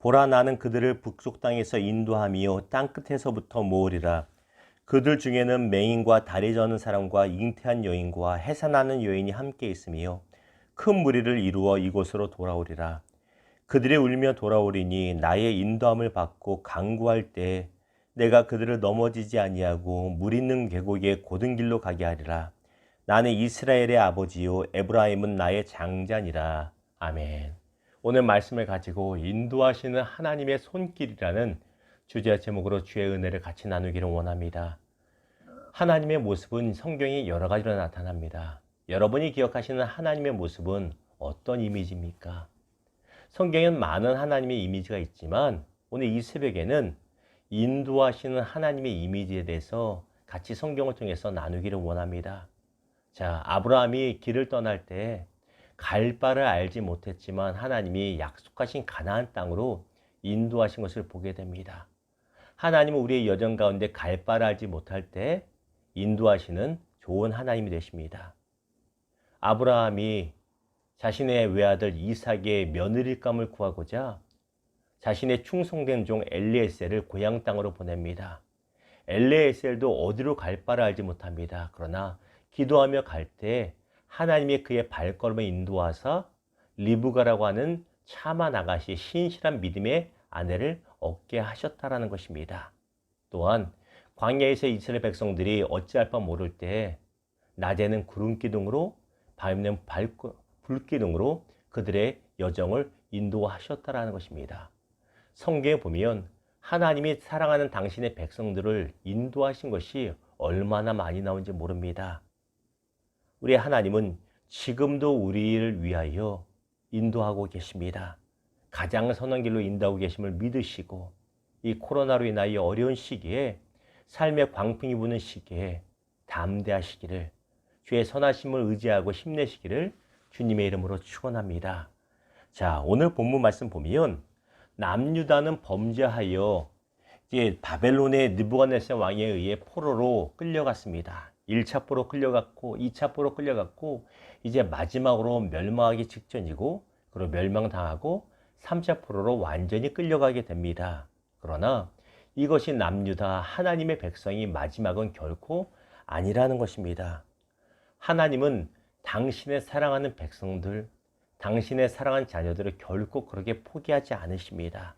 보라 나는 그들을 북쪽 땅에서 인도하며 땅끝에서부터 모으리라. 그들 중에는 맹인과 다리 저는 사람과 잉태한 여인과 해산하는 여인이 함께 있으며 큰 무리를 이루어 이곳으로 돌아오리라. 그들이 울며 돌아오리니 나의 인도함을 받고 강구할 때 내가 그들을 넘어지지 아니하고 물 있는 계곡에 곧은 길로 가게 하리라. 나는 이스라엘의 아버지요 에브라임은 나의 장자니라. 아멘. 오늘 말씀을 가지고 인도하시는 하나님의 손길이라는 주제 제목으로 주의 은혜를 같이 나누기를 원합니다. 하나님의 모습은 성경에 여러 가지로 나타납니다. 여러분이 기억하시는 하나님의 모습은 어떤 이미지입니까? 성경에는 많은 하나님의 이미지가 있지만 오늘 이 새벽에는 인도하시는 하나님의 이미지에 대해서 같이 성경을 통해서 나누기를 원합니다. 자, 아브라함이 길을 떠날 때 갈 바를 알지 못했지만 하나님이 약속하신 가나안 땅으로 인도하신 것을 보게 됩니다. 하나님은 우리의 여정 가운데 갈 바를 알지 못할 때 인도하시는 좋은 하나님이 되십니다. 아브라함이 자신의 외아들 이삭의 며느리감을 구하고자 자신의 충성된 종 엘리에셀을 고향 땅으로 보냅니다. 엘리에셀도 어디로 갈 바를 알지 못합니다. 그러나 기도하며 갈 때 하나님이 그의 발걸음을 인도하사 리브가라고 하는 차마 나가시 신실한 믿음의 아내를 얻게 하셨다라는 것입니다. 또한 광야에서 이스라엘 백성들이 어찌할 바 모를 때 낮에는 구름 기둥으로 밤에는 불 기둥으로 그들의 여정을 인도하셨다라는 것입니다. 성경에 보면 하나님이 사랑하는 당신의 백성들을 인도하신 것이 얼마나 많이 나오는지 모릅니다. 우리 하나님은 지금도 우리를 위하여 인도하고 계십니다. 가장 선한 길로 인도하고 계심을 믿으시고 이 코로나로 인하여 어려운 시기에 삶의 광풍이 부는 시기에 담대하시기를 주의 선하심을 의지하고 힘내시기를 주님의 이름으로 축원합니다. 자, 오늘 본문 말씀 보면 남유다는 범죄하여 이제 바벨론의 느부갓네살 왕에 의해 포로로 끌려갔습니다. 1차 포로 끌려갔고 2차 포로 끌려갔고 이제 마지막으로 멸망하기 직전이고 그리고 멸망당하고 3차 포로로 완전히 끌려가게 됩니다. 그러나 이것이 남유다 하나님의 백성이 마지막은 결코 아니라는 것입니다. 하나님은 당신의 사랑하는 백성들, 당신의 사랑하는 자녀들을 결코 그렇게 포기하지 않으십니다.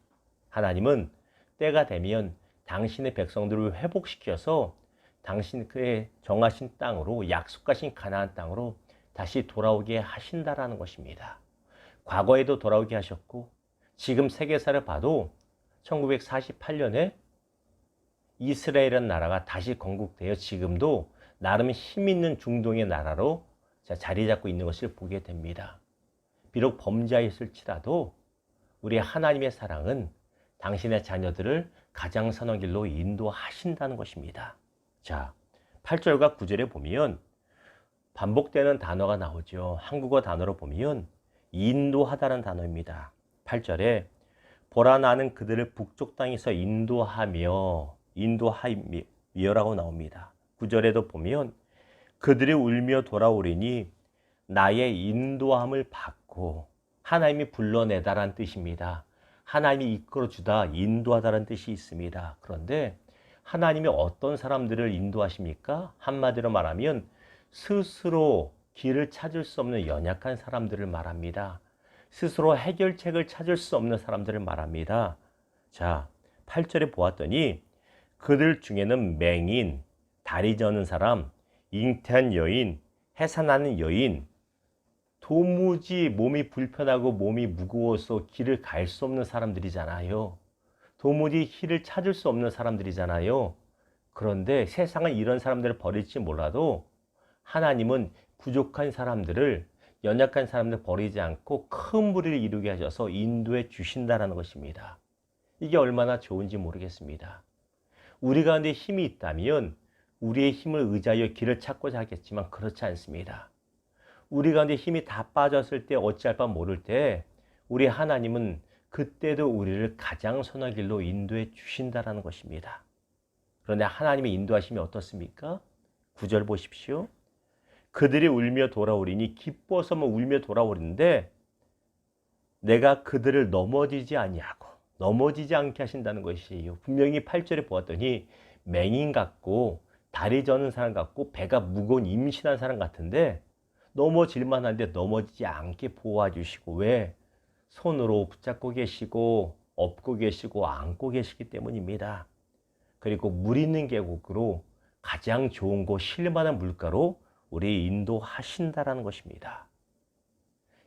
하나님은 때가 되면 당신의 백성들을 회복시켜서 당신의 정하신 땅으로 약속하신 가나안 땅으로 다시 돌아오게 하신다라는 것입니다. 과거에도 돌아오게 하셨고 지금 세계사를 봐도 1948년에 이스라엘이라는 나라가 다시 건국되어 지금도 나름 힘있는 중동의 나라로 자리 잡고 있는 것을 보게 됩니다. 비록 범죄하였을지라도 우리 하나님의 사랑은 당신의 자녀들을 가장 선한 길로 인도하신다는 것입니다. 자, 8절과 9절에 보면 반복되는 단어가 나오죠. 한국어 단어로 보면 인도하다는 단어입니다. 8절에 보라 나는 그들을 북쪽 땅에서 인도하며라고 나옵니다. 9절에도 보면 그들이 울며 돌아오리니 나의 인도함을 받고 하나님이 불러내다라는 뜻입니다. 하나님이 이끌어주다, 인도하다라는 뜻이 있습니다. 그런데 하나님이 어떤 사람들을 인도하십니까? 한마디로 말하면 스스로 길을 찾을 수 없는 연약한 사람들을 말합니다. 스스로 해결책을 찾을 수 없는 사람들을 말합니다. 자, 8절에 보았더니 그들 중에는 맹인, 다리 저는 사람, 잉태한 여인, 해산하는 여인, 도무지 몸이 불편하고 몸이 무거워서 길을 갈 수 없는 사람들이잖아요. 도무지 길을 찾을 수 없는 사람들이잖아요. 그런데 세상은 이런 사람들을 버릴지 몰라도 하나님은 부족한 사람들을, 연약한 사람들을 버리지 않고 큰 무리를 이루게 하셔서 인도해 주신다는 것입니다. 이게 얼마나 좋은지 모르겠습니다. 우리 가운데 힘이 있다면 우리의 힘을 의지하여 길을 찾고자 하겠지만 그렇지 않습니다. 우리 가운데 힘이 다 빠졌을 때 어찌할 바 모를 때 우리 하나님은 그때도 우리를 가장 선한 길로 인도해 주신다는 것입니다. 그런데 하나님의 인도하심이 어떻습니까? 9절 보십시오. 그들이 울며 돌아오리니 기뻐서만 울며 돌아오는데 내가 그들을 넘어지지 아니하고 넘어지지 않게 하신다는 것이에요. 분명히 8절에 보았더니 맹인 같고 다리 저는 사람 같고 배가 무거운 임신한 사람 같은데 넘어질 만한데 넘어지지 않게 보호해주시고, 왜? 손으로 붙잡고 계시고 업고 계시고 안고 계시기 때문입니다. 그리고 물 있는 계곡으로 가장 좋은 곳 쉴만한 물가로 우리 인도하신다라는 것입니다.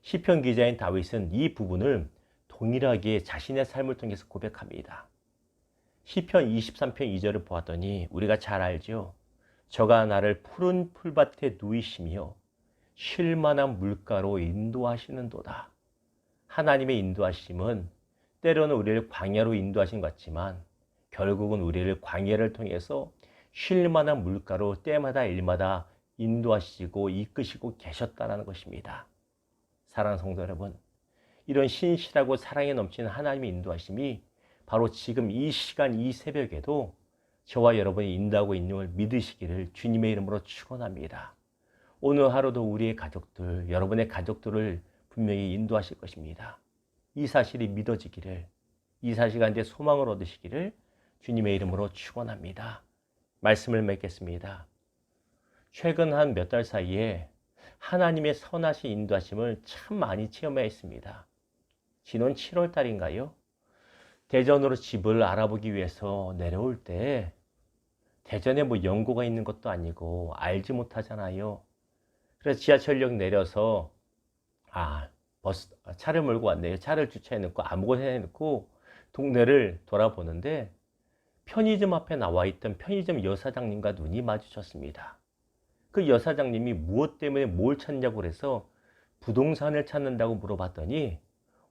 시편 기자인 다윗은 이 부분을 동일하게 자신의 삶을 통해서 고백합니다. 시편 23편 2절을 보았더니 우리가 잘 알죠. 저가 나를 푸른 풀밭에 누이시며 쉴만한 물가로 인도하시는도다. 하나님의 인도하심은 때로는 우리를 광야로 인도하신 것 같지만 결국은 우리를 광야를 통해서 쉴만한 물가로 때마다 일마다 인도하시고 이끄시고 계셨다는 것입니다. 사랑하는 성도 여러분, 이런 신실하고 사랑에 넘치는 하나님의 인도하심이 바로 지금 이 시간 이 새벽에도 저와 여러분이 인도하고 있는 걸 믿으시기를 주님의 이름으로 축원합니다. 오늘 하루도 우리의 가족들, 여러분의 가족들을 분명히 인도하실 것입니다. 이 사실이 믿어지기를, 이 사실 가운데 소망을 얻으시기를 주님의 이름으로 축원합니다. 말씀을 맺겠습니다. 최근 한 몇 달 사이에 하나님의 선하신 인도하심을 참 많이 체험했습니다. 지난 7월 달인가요? 대전으로 집을 알아보기 위해서 내려올 때 대전에 뭐 연고가 있는 것도 아니고 알지 못하잖아요. 그래서 지하철역 내려서 차를 몰고 왔네요. 차를 주차해 놓고 아무것도 해 놓고 동네를 돌아보는데 편의점 앞에 나와 있던 편의점 여사장님과 눈이 마주쳤습니다. 그 여사장님이 무엇 때문에 뭘 찾냐고 그래서 부동산을 찾는다고 물어봤더니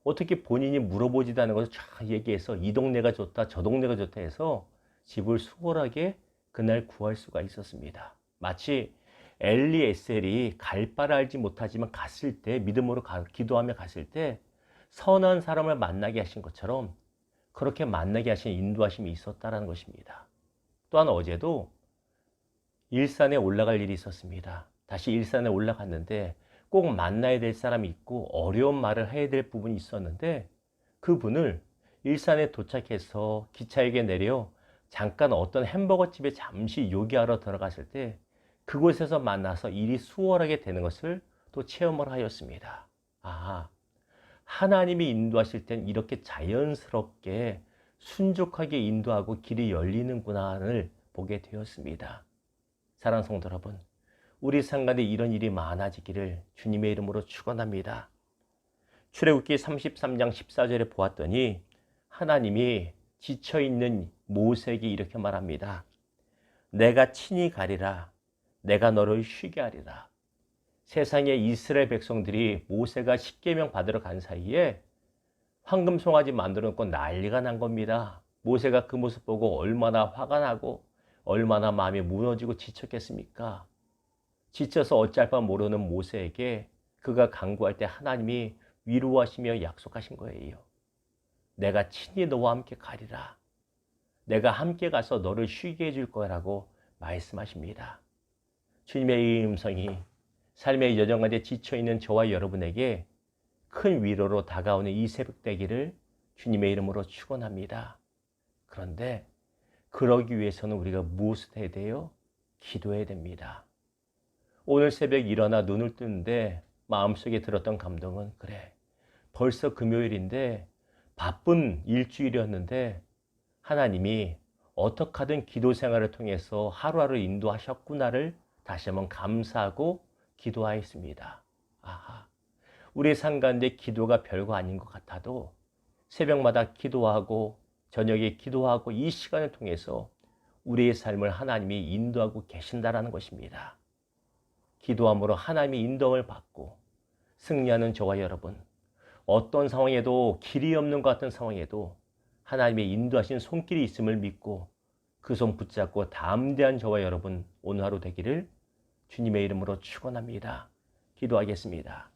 어떻게 본인이 물어보지도 않은 것을 쫙 얘기해서 이 동네가 좋다 저 동네가 좋다 해서 집을 수월하게 그날 구할 수가 있었습니다. 마치 엘리에셀이 갈 바를 알지 못하지만 갔을 때 믿음으로 기도하며 갔을 때 선한 사람을 만나게 하신 것처럼 그렇게 만나게 하신 인도하심이 있었다는 것입니다. 또한 어제도 일산에 올라갈 일이 있었습니다. 다시 일산에 올라갔는데 꼭 만나야 될 사람이 있고 어려운 말을 해야 될 부분이 있었는데 그분을 일산에 도착해서 기차역에 내려 잠깐 어떤 햄버거 집에 잠시 요기하러 들어갔을 때 그곳에서 만나서 일이 수월하게 되는 것을 또 체험을 하였습니다. 하나님이 인도하실 땐 이렇게 자연스럽게 순종하게 인도하고 길이 열리는구나를 보게 되었습니다. 사랑하는 성도 여러분, 우리 삶 가운데 이런 일이 많아지기를 주님의 이름으로 축원합니다. 출애굽기 33장 14절에 보았더니 하나님이 지쳐있는 모세에게 이렇게 말합니다. 내가 친히 가리라. 내가 너를 쉬게 하리라. 세상의 이스라엘 백성들이 모세가 십계명 받으러 간 사이에 황금 송아지 만들어 놓고 난리가 난 겁니다. 모세가 그 모습 보고 얼마나 화가 나고 얼마나 마음이 무너지고 지쳤겠습니까? 지쳐서 어찌할 바 모르는 모세에게 그가 간구할 때 하나님이 위로하시며 약속하신 거예요. 내가 친히 너와 함께 가리라. 내가 함께 가서 너를 쉬게 해줄 거라고 말씀하십니다. 주님의 이 음성이 삶의 여정 가운데 지쳐있는 저와 여러분에게 큰 위로로 다가오는 이 새벽 되기를 주님의 이름으로 축원합니다. 그런데 그러기 위해서는 우리가 무엇을 해야 돼요? 기도해야 됩니다. 오늘 새벽 일어나 눈을 뜨는데 마음속에 들었던 감동은 그래, 벌써 금요일인데 바쁜 일주일이었는데 하나님이 어떻게 하든 기도 생활을 통해서 하루하루 인도하셨구나를 다시 한번 감사하고 기도하였습니다. 우리 삶 가운데 기도가 별거 아닌 것 같아도 새벽마다 기도하고 저녁에 기도하고 이 시간을 통해서 우리의 삶을 하나님이 인도하고 계신다라는 것입니다. 기도함으로 하나님의 인도를 받고 승리하는 저와 여러분, 어떤 상황에도 길이 없는 것 같은 상황에도 하나님의 인도하신 손길이 있음을 믿고 그 손 붙잡고 담대한 저와 여러분 오늘 하루 되기를 주님의 이름으로 축원합니다. 기도하겠습니다.